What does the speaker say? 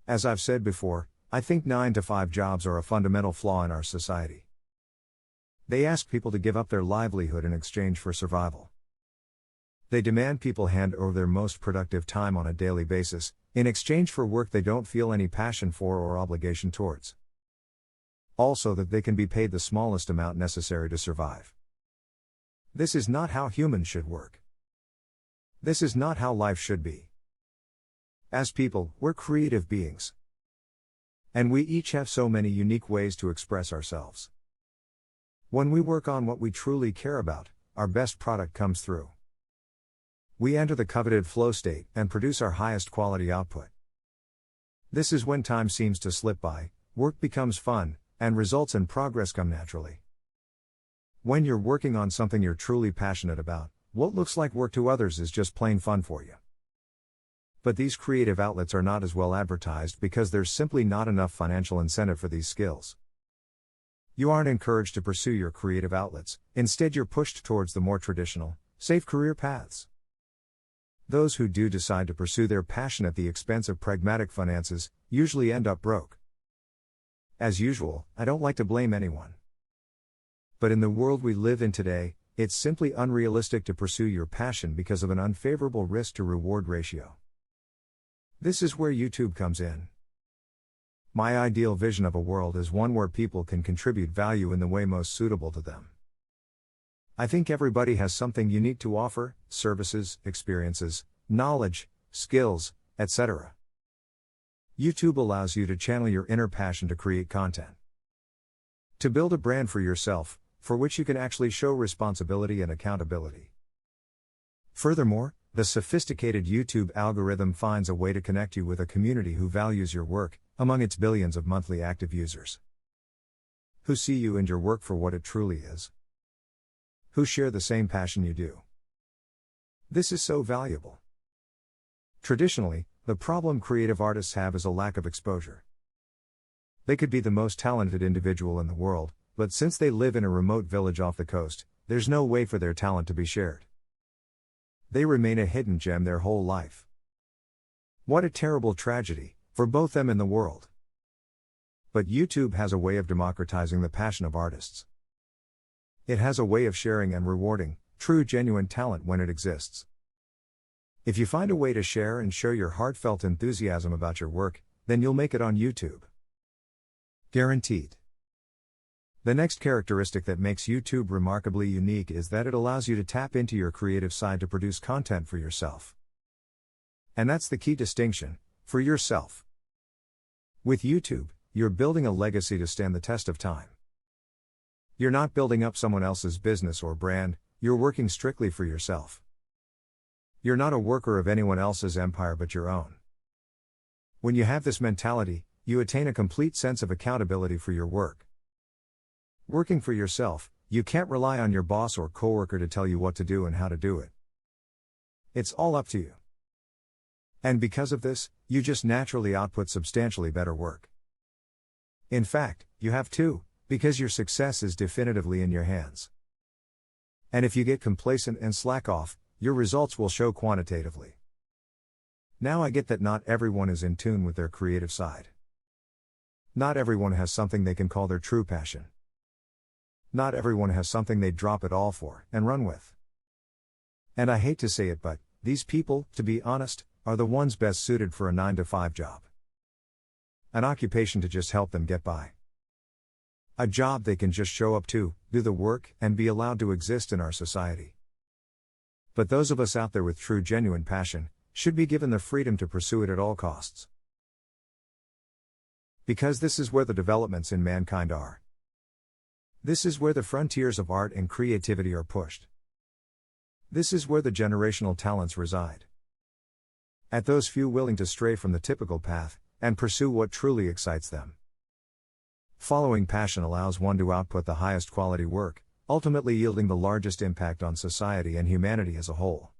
As I've said before, I think 9-to-5 jobs are a fundamental flaw in our society. They ask people to give up their livelihood in exchange for survival. They demand people hand over their most productive time on a daily basis, in exchange for work they don't feel any passion for or obligation towards. Also that they can be paid the smallest amount necessary to survive. This is not how humans should work. This is not how life should be. As people, we're creative beings. And we each have so many unique ways to express ourselves. When we work on what we truly care about, our best product comes through. We enter the coveted flow state and produce our highest quality output. This is when time seems to slip by, work becomes fun, and results and progress come naturally. When you're working on something you're truly passionate about, what looks like work to others is just plain fun for you. But these creative outlets are not as well advertised because there's simply not enough financial incentive for these skills. You aren't encouraged to pursue your creative outlets, instead you're pushed towards the more traditional, safe career paths. Those who do decide to pursue their passion at the expense of pragmatic finances, usually end up broke. As usual, I don't like to blame anyone. But in the world we live in today, it's simply unrealistic to pursue your passion because of an unfavorable risk-to-reward ratio. This is where YouTube comes in. My ideal vision of a world is one where people can contribute value in the way most suitable to them. I think everybody has something unique to offer: services, experiences, knowledge, skills, etc. YouTube allows you to channel your inner passion to create content. To build a brand for yourself, for which you can actually show responsibility and accountability. Furthermore, the sophisticated YouTube algorithm finds a way to connect you with a community who values your work, among its billions of monthly active users. Who see you and your work for what it truly is. Who share the same passion you do. This is so valuable. Traditionally, the problem creative artists have is a lack of exposure. They could be the most talented individual in the world, but since they live in a remote village off the coast, there's no way for their talent to be shared. They remain a hidden gem their whole life. What a terrible tragedy, for both them and the world. But YouTube has a way of democratizing the passion of artists. It has a way of sharing and rewarding true genuine talent when it exists. If you find a way to share and show your heartfelt enthusiasm about your work, then you'll make it on YouTube. Guaranteed. The next characteristic that makes YouTube remarkably unique is that it allows you to tap into your creative side to produce content for yourself. And that's the key distinction: for yourself. With YouTube, you're building a legacy to stand the test of time. You're not building up someone else's business or brand, you're working strictly for yourself. You're not a worker of anyone else's empire but your own. When you have this mentality, you attain a complete sense of accountability for your work. Working for yourself, you can't rely on your boss or coworker to tell you what to do and how to do it. It's all up to you. And because of this, you just naturally output substantially better work. In fact, you have to, because your success is definitively in your hands. And if you get complacent and slack off, your results will show quantitatively. Now I get that not everyone is in tune with their creative side. Not everyone has something they can call their true passion. Not everyone has something they'd drop it all for and run with. And I hate to say it, but these people, to be honest, are the ones best suited for a 9-to-5 job. An occupation to just help them get by. A job they can just show up to, do the work, and be allowed to exist in our society. But those of us out there with true genuine passion, should be given the freedom to pursue it at all costs. Because this is where the developments in mankind are. This is where the frontiers of art and creativity are pushed. This is where the generational talents reside. At those few willing to stray from the typical path, and pursue what truly excites them. Following passion allows one to output the highest quality work, ultimately yielding the largest impact on society and humanity as a whole.